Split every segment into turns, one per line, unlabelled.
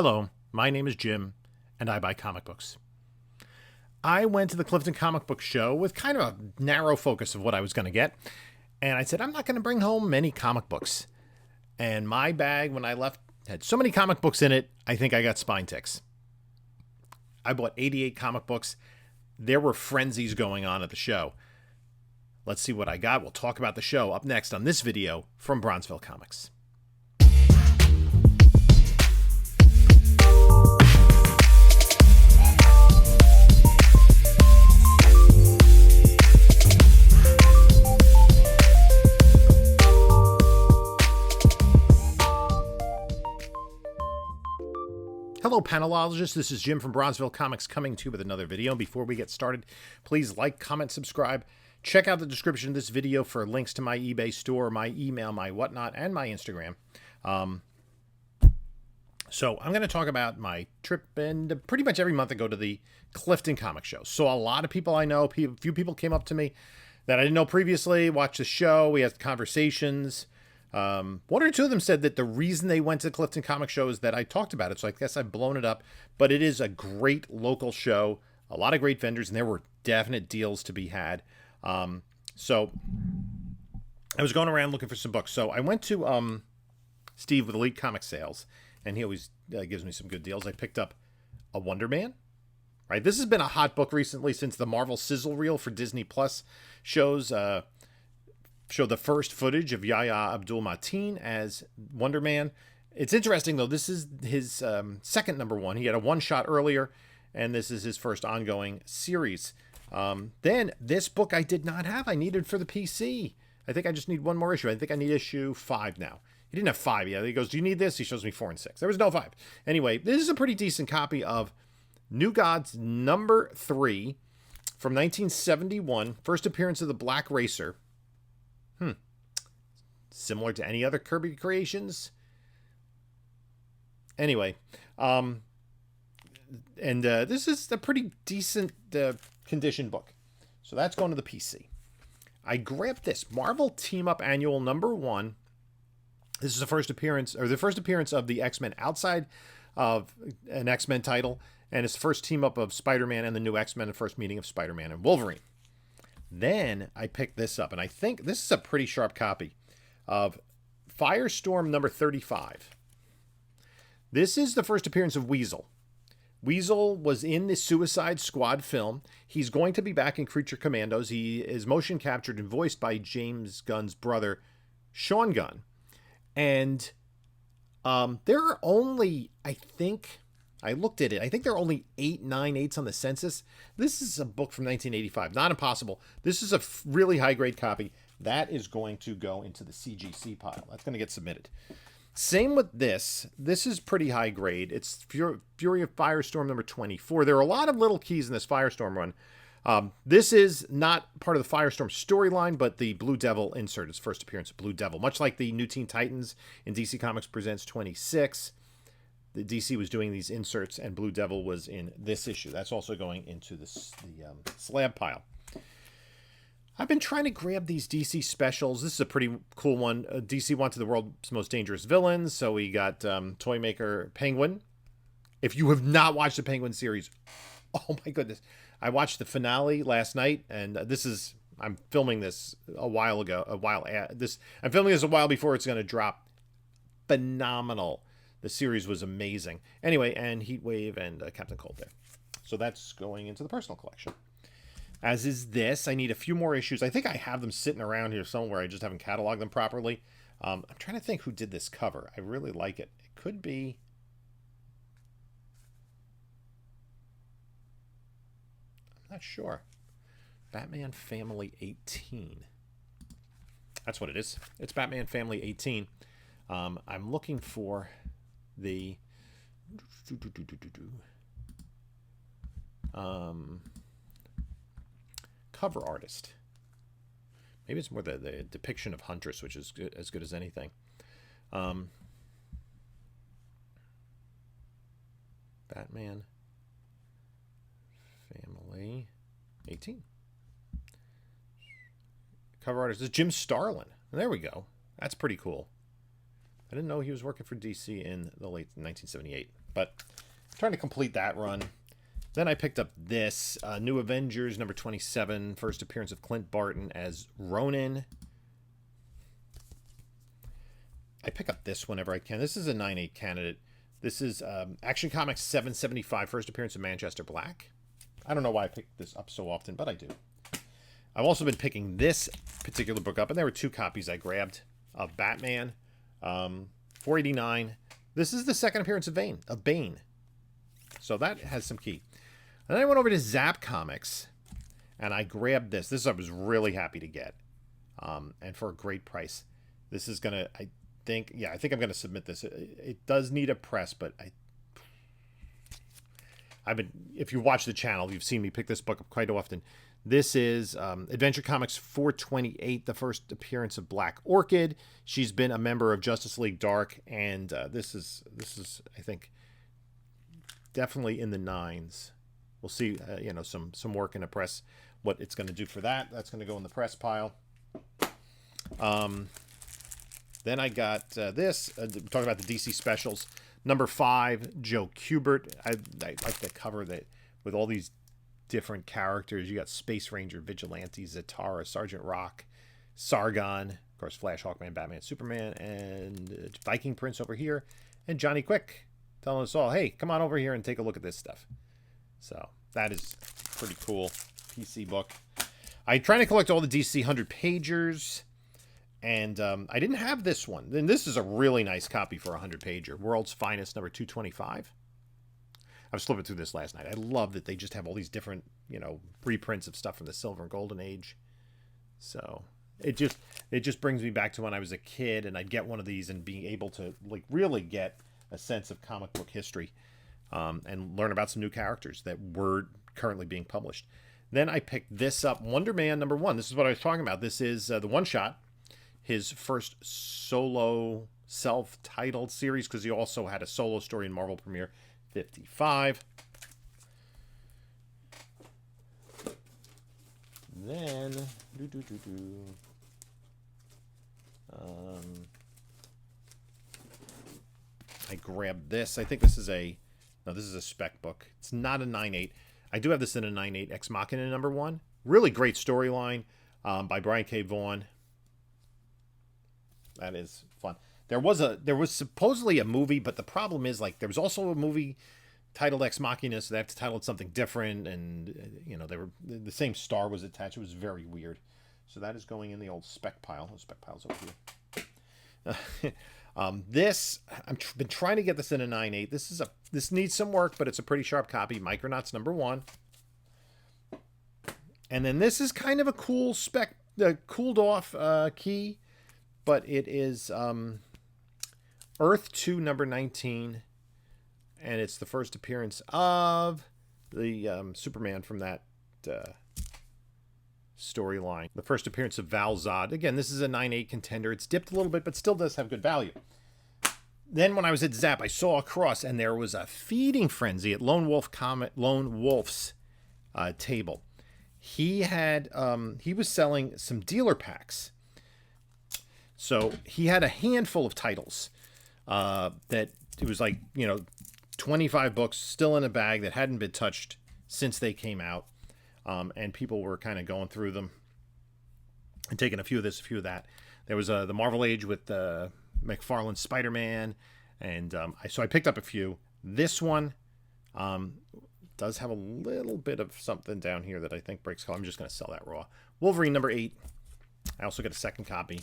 Hello, my name is Jim, and I buy comic books. I went to the Clifton comic book show with kind of a narrow focus of what I was going to get, and I said, I'm not going to bring home many comic books. And my bag, when I left, had so many comic books in it, I think I got spine ticks. I bought 88 comic books. There were frenzies going on at the show. Let's see what I got. We'll talk about the show up next on this video from Bronzeville Comics. Hello, panelologists. This is Jim from Bronzeville Comics coming to you with another video. Before we get started, please like, comment, subscribe. Check out the description of this video for links to my eBay store, my email, my whatnot, and my Instagram. So I'm going to talk about my trip, and pretty much every month I go to the Clifton Comic Show. So a lot of people I know, a few people came up to me that I didn't know previously, watched the show, we had conversations. One or two of them said that the reason they went to the Clifton Comic Show is that I talked about it, so I guess I've blown it up. But it is a great local show, a lot of great vendors, and there were definite deals to be had. So I was going around looking for some books. So I went to Steve with Elite Comic Sales, and he always gives me some good deals. I picked up a Wonder Man. Right, this has been a hot book recently since the Marvel sizzle reel for Disney Plus shows. Show the first footage of Yahya Abdul-Mateen as Wonder Man. It's interesting, though. This is his second #1. He had a one-shot earlier, and this is his first ongoing series. Then, this book I did not have. I needed for the PC. I think I just need one more issue. I think I need issue 5 now. He didn't have 5 yet. He goes, do you need this? He shows me 4 and 6. There was no 5. Anyway, this is a pretty decent copy of New Gods #3 from 1971. First appearance of the Black Racer. Similar to any other Kirby creations. Anyway, this is a pretty decent condition book. So that's going to the PC. I grabbed this Marvel Team Up Annual #1. This is the first appearance of the X-Men outside of an X-Men title, and it's the first team up of Spider-Man and the new X-Men, and first meeting of Spider-Man and Wolverine. Then I picked this up, and I think this is a pretty sharp copy of Firestorm #35. This is the first appearance of Weasel. Weasel was in the Suicide Squad film. He's going to be back in Creature Commandos. He is motion captured and voiced by James Gunn's brother, Sean Gunn. And there are only, I looked at it. I think there are only 9/8 on the census. This is a book from 1985. Not impossible. This is a really high-grade copy. That is going to go into the CGC pile. That's going to get submitted. Same with this. This is pretty high grade. It's Fury of Firestorm #24. There are a lot of little keys in this Firestorm run. This is not part of the Firestorm storyline, but the Blue Devil insert. Its first appearance of Blue Devil. Much like the New Teen Titans in DC Comics Presents 26. The DC was doing these inserts, and Blue Devil was in this issue. That's also going into the slab pile. I've been trying to grab these DC specials. This is a pretty cool one. DC wanted the world's most dangerous villains, so we got toy maker Penguin. If you have not watched the Penguin series, oh my goodness. I watched the finale last night, and I'm filming this I'm filming this a while before it's going to drop. Phenomenal. The series was amazing. Anyway, and Heatwave and Captain Cold there. So that's going into the personal collection. As is this. I need a few more issues. I think I have them sitting around here somewhere. I just haven't cataloged them properly. I'm trying to think who did this cover. I really like it. It could be... I'm not sure. Batman Family 18. That's what it is. It's Batman Family 18. I'm looking for the... cover artist. Maybe it's more the depiction of Huntress, which is as good as anything. Batman Family 18. Cover artist is Jim Starlin. There we go. That's pretty cool. I didn't know he was working for DC in the late 1978. but I'm trying to complete that run. Then I picked up this New Avengers number 27, first appearance of Clint Barton as Ronin. I pick up this whenever I can. This is a 9/8 candidate. This is Action Comics 775, first appearance of Manchester Black. I don't know why I pick this up so often, but I do. I've also been picking this particular book up, and there were 2 copies I grabbed of Batman, 489. This is the second appearance of Bane. So that has some key. And then I went over to Zap Comics, and I grabbed this. This I was really happy to get, and for a great price. This is going to, I think I'm going to submit this. It does need a press, but if you watch the channel, you've seen me pick this book up quite often. This is Adventure Comics 428, the first appearance of Black Orchid. She's been a member of Justice League Dark, and this is I think definitely in the 9s. We'll see, some work in a press, what it's going to do for that. That's going to go in the press pile. Then I got this. Talking about the DC specials. Number 5, Joe Kubert. I like the cover that with all these different characters. You got Space Ranger, Vigilante, Zatara, Sergeant Rock, Sargon, of course, Flash, Hawkman, Batman, Superman, and Viking Prince over here, and Johnny Quick telling us all, hey, come on over here and take a look at this stuff. So that is pretty cool PC book. I'm trying to collect all the DC 100 pagers, and I didn't have this one. Then this is a really nice copy for a 100 pager. World's Finest number 225. I was flipping through this last night. I love that they just have all these different, reprints of stuff from the Silver and Golden Age. So it just brings me back to when I was a kid, and I'd get one of these and being able to really get a sense of comic book history. And learn about some new characters that were currently being published. Then I picked this up, Wonder Man number 1. This is what I was talking about. This is the one-shot, his first solo self-titled series, because he also had a solo story in Marvel Premiere 55. Then, I grabbed this. I think this is a spec book. It's not a 9/8. I do have this in a 9/8 Ex Machina number 1. Really great storyline by Brian K. Vaughan. That is fun. There was supposedly a movie, but the problem is there was also a movie titled Ex Machina, so they have to title it something different, and they were the same star was attached. It was very weird. So that is going in the old spec pile. The spec pile's over here. This, been trying to get this in a 9/8. This needs some work, but it's a pretty sharp copy. Micronauts number 1. And then this is kind of a cool spec, cooled off key, but it is Earth 2 number 19, and it's the first appearance of the Superman from that storyline. The first appearance of Val Zod. Again, this is a 9/8 contender. It's dipped a little bit, but still does have good value. Then when I was at Zap, I saw across, and there was a feeding frenzy at Lone Wolf's table. He had he was selling some dealer packs. So he had a handful of titles that it was 25 books still in a bag that hadn't been touched since they came out. And people were kind of going through them and taking a few of this, a few of that. There was the Marvel Age with McFarlane's Spider-Man, and so I picked up a few. This one does have a little bit of something down here that I think breaks color. I'm just going to sell that raw. Wolverine number 8. I also get a second copy.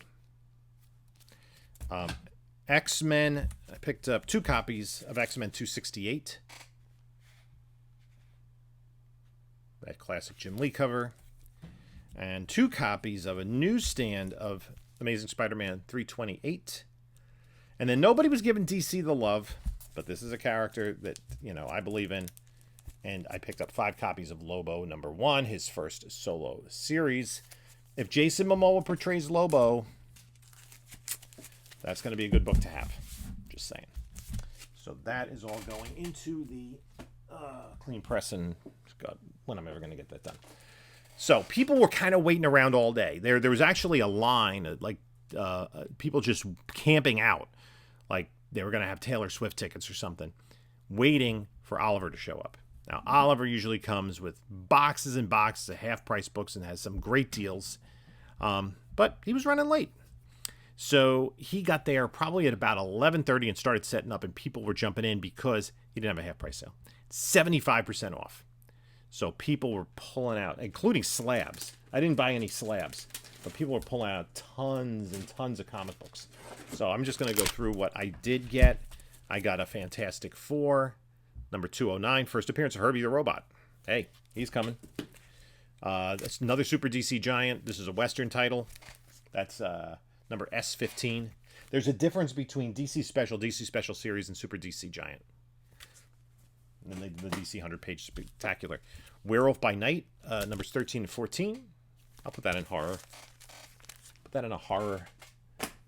X-Men. I picked up 2 copies of X-Men 268. That classic Jim Lee cover. And 2 copies of a newsstand of Amazing Spider-Man 328. And then nobody was giving DC the love, but this is a character that, I believe in. And I picked up 5 copies of Lobo number 1, his first solo series. If Jason Momoa portrays Lobo, that's going to be a good book to have. Just saying. So that is all going into the clean press, and God, when I'm ever going to get that done. So people were kind of waiting around all day. There was actually a line, people just camping out. Like they were going to have Taylor Swift tickets or something. waiting for Oliver to show up. Now, Oliver usually comes with boxes and boxes of half-price books and has some great deals. But he was running late. So he got there probably at about 11:30 and started setting up, and people were jumping in because he didn't have a half-price sale. 75% off. So people were pulling out, including slabs. I didn't buy any slabs, but people were pulling out tons and tons of comic books. So I'm just going to go through what I did get. I got a Fantastic Four, number 209, first appearance of Herbie the Robot. Hey, he's coming. That's another Super DC Giant. This is a Western title. That's number S15. There's a difference between DC Special Series, and Super DC Giant. And then they did the DC 100-page spectacular. Werewolf by Night, numbers 13 and 14. I'll put that in horror. Put that in a horror.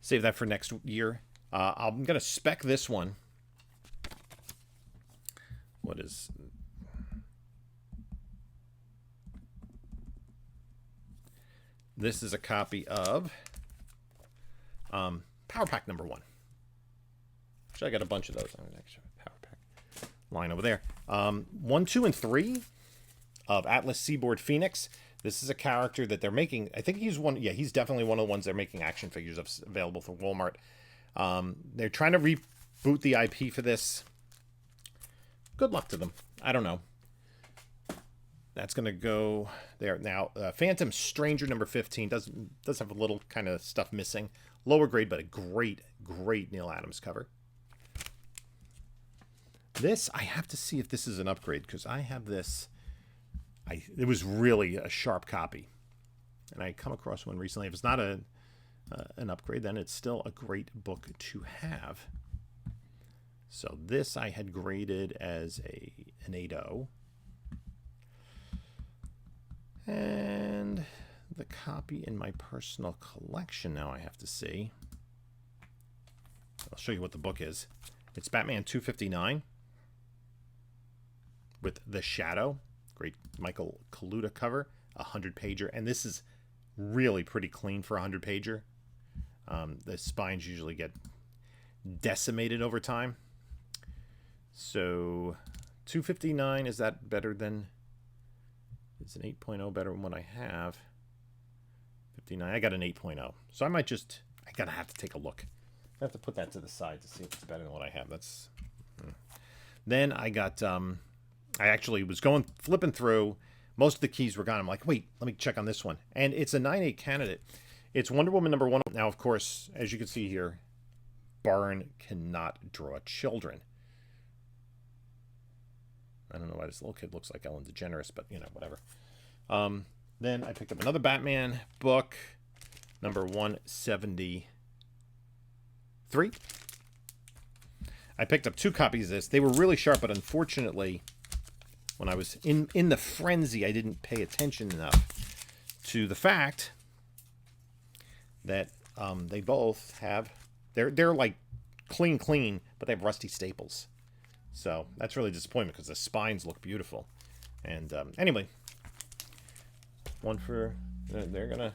Save that for next year. I'm going to spec this one. What is... This is a copy of Power Pack number 1. Actually, I got a bunch of those. I'm an extra Power Pack line over there. 1, 2, and 3 of Atlas Seaboard Phoenix. This is a character that they're making. I think he's one. Yeah, he's definitely one of the ones they're making action figures of, available through Walmart. They're trying to reboot the IP for this. Good luck to them. I don't know. That's going to go there. Now, Phantom Stranger number 15 does have a little kind of stuff missing. Lower grade, but a great, great Neil Adams cover. This, I have to see if this is an upgrade, because I have this. It was really a sharp copy. And I come across one recently. If it's not an upgrade, then it's still a great book to have. So this I had graded as an 8.0. And the copy in my personal collection now I have to see. I'll show you what the book is. It's Batman 259 with The Shadow. Great Michael Kaluta cover. 100-pager. And this is really pretty clean for a 100-pager. The spines usually get decimated over time. So 259, is that better than... It's an 8.0 better than what I have. 59. I got an 8.0. So I might just... I gotta have to take a look. I have to put that to the side to see if it's better than what I have. That's... Then I got... I actually was flipping through. Most of the keys were gone. I'm like, wait, let me check on this one. And it's a 9.8 candidate. It's Wonder Woman number 1. Now, of course, as you can see here, Byrne cannot draw children. I don't know why this little kid looks like Ellen DeGeneres, but, you know, whatever. Then I picked up another Batman book, number 173. I picked up 2 copies of this. They were really sharp, but unfortunately, when I was in the frenzy, I didn't pay attention enough to the fact that they both have... They're like clean, but they have rusty staples. So that's really disappointing because the spines look beautiful. And anyway, one for... They're going to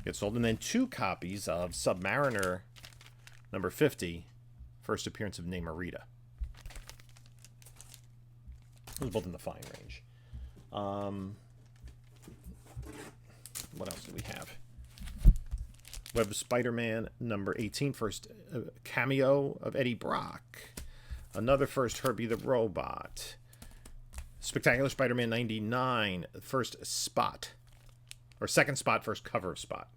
get sold. And then 2 copies of Submariner number 50, first appearance of Namorita. Those are both in the fine range. What else do we have? Web of Spider-Man number 18, first cameo of Eddie Brock. Another first Herbie the Robot. Spectacular Spider-Man 99, first spot. Or second spot, first cover of Spot.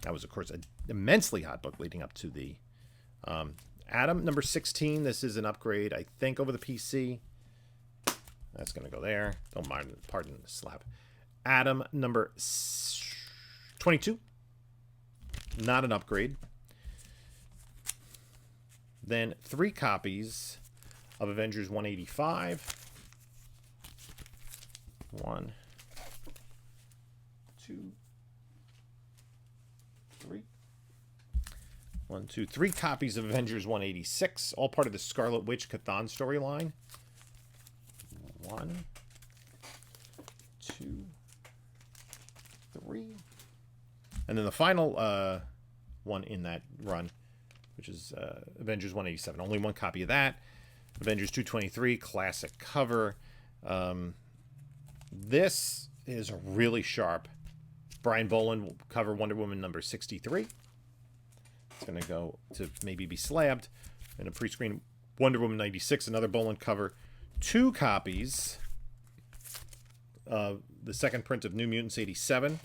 That was, of course, an immensely hot book leading up to the Atom number 16. This is an upgrade, I think, over the PC. That's going to go there. Don't mind, pardon the slap. Atom number 22. Not an upgrade. Then 3 copies of Avengers 185. 1, 2, 3. 1, 2, 3 copies of Avengers 186, all part of the Scarlet Witch Chthon storyline. 1, 2, 3. And then the final one in that run, which is Avengers 187. Only one copy of that. Avengers 223, classic cover. This is a really sharp Brian Boland cover, Wonder Woman number 63. It's going to go to maybe be slabbed. And a pre-screen Wonder Woman 96, another Boland cover. 2 copies of the second print of New Mutants 87.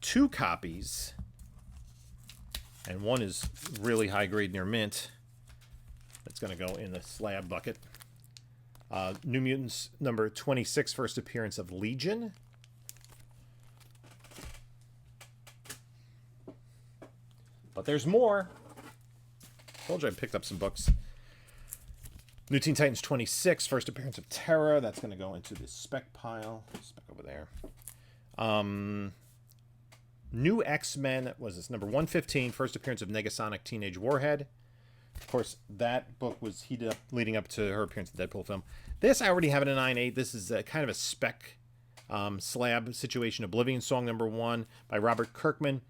2 copies, and one is really high grade near mint. That's going to go in the slab bucket. New Mutants number 26, first appearance of Legion. But there's more. Told you I picked up some books. New Teen Titans 26, first appearance of Terra. That's going to go into the spec pile. Spec over there. New X-Men, was this number 115, first appearance of Negasonic Teenage Warhead. Of course, that book was heated up leading up to her appearance in the Deadpool film. This I already have in a 9.8. This is kind of a spec slab situation. Oblivion Song number 1 by Robert Kirkman.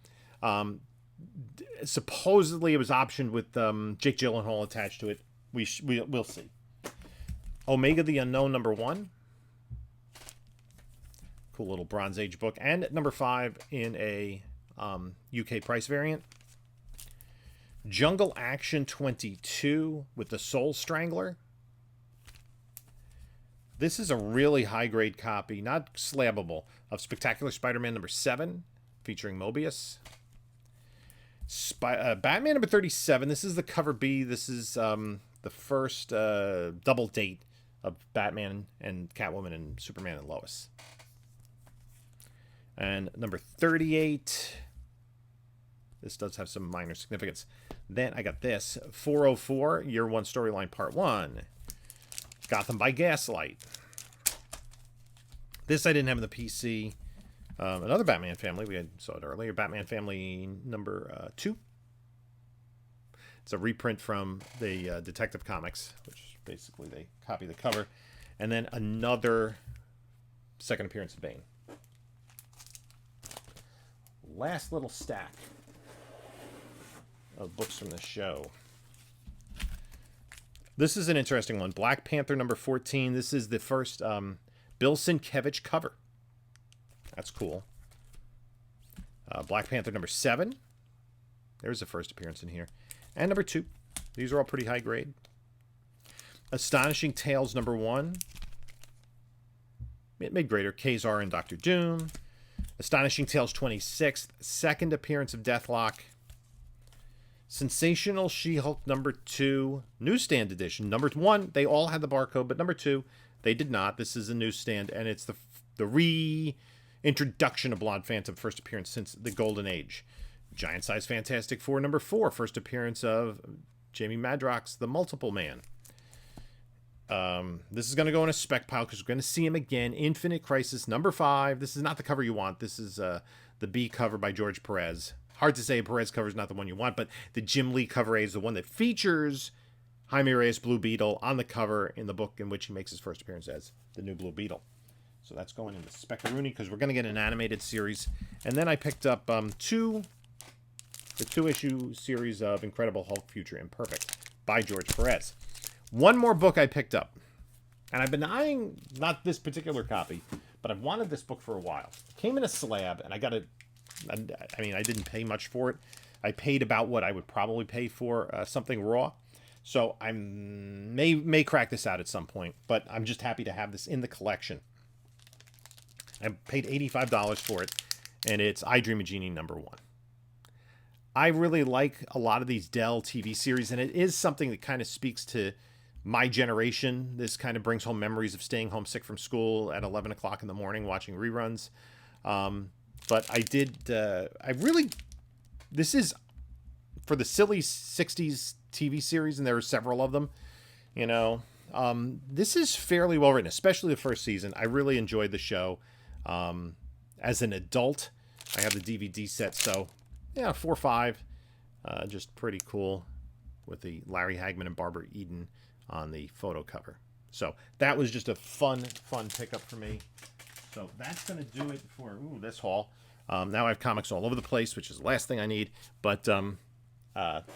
Supposedly it was optioned with Jake Gyllenhaal attached to it. We'll see. Omega the Unknown number 1. Cool little Bronze Age book. And number 5 in a UK price variant. Jungle Action 22 with the Soul Strangler. This is a really high-grade copy, not slabbable, of Spectacular Spider-Man number 7, featuring Mobius. Batman number 37. This is the cover B. This is the first double date of Batman and Catwoman and Superman and Lois. And number 38. This does have some minor significance. Then I got this. 404, Year 1 Storyline Part 1. Gotham by Gaslight. This I didn't have in the PC. Another Batman Family. We saw it earlier. Batman Family number 2. It's a reprint from the Detective Comics, which basically they copy the cover. And then another second appearance of Bane. Last little stack of books from the show. This is an interesting one. Black Panther number 14. This is the first Bill Sienkiewicz cover. That's cool. Black Panther number 7. There's the first appearance in here. And number 2. These are all pretty high grade. Astonishing Tales number 1. Mid-grader. Kazar and Doctor Doom. Astonishing Tales 26. Second appearance of Deathlock. Sensational She-Hulk number 2. Newsstand edition. Number 1, they all had the barcode, but number 2, they did not. This is a newsstand, and it's the reintroduction of Blonde Phantom, first appearance since the Golden Age. Giant Size Fantastic Four number 4, first appearance of Jamie Madrox, the Multiple Man. This is going to go in a spec pile because we're going to see him again. Infinite Crisis number 5. This is not the cover you want. This is the B cover by George Perez. Hard to say Perez cover is not the one you want, but the Jim Lee cover A is the one that features Jaime Reyes Blue Beetle on the cover in the book in which he makes his first appearance as the new Blue Beetle. So that's going into Spec-a-Rooney because we're going to get an animated series. And then I picked up the 2-issue series of Incredible Hulk Future Imperfect by George Perez. One more book I picked up. And I've been eyeing, not this particular copy, but I've wanted this book for a while. It came in a slab, and I got it. I mean, I didn't pay much for it. I paid about what I would probably pay for something raw. So I may crack this out at some point, but I'm just happy to have this in the collection. I paid $85 for it, and it's I Dream of Jeannie number 1. I really like a lot of these Dell TV series, and it is something that kind of speaks to my generation. This kind of brings home memories of staying home sick from school at 11 o'clock in the morning watching reruns. But this is for the silly 60s TV series, and there are several of them, you know. This is fairly well written, especially the first season. I really enjoyed the show. As an adult, I have the DVD set, so yeah, 4 or 5. Just pretty cool with the Larry Hagman and Barbara Eden on the photo cover. So that was just a fun pickup for me. So that's going to do it for this haul. Now I have comics all over the place, which is the last thing I need. But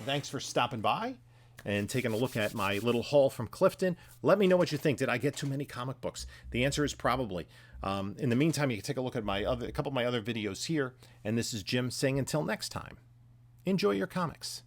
thanks for stopping by and taking a look at my little haul from Clifton. Let me know what you think. Did I get too many comic books? The answer is probably. In the meantime, you can take a look at a couple of my other videos here. And this is Jim saying until next time, enjoy your comics.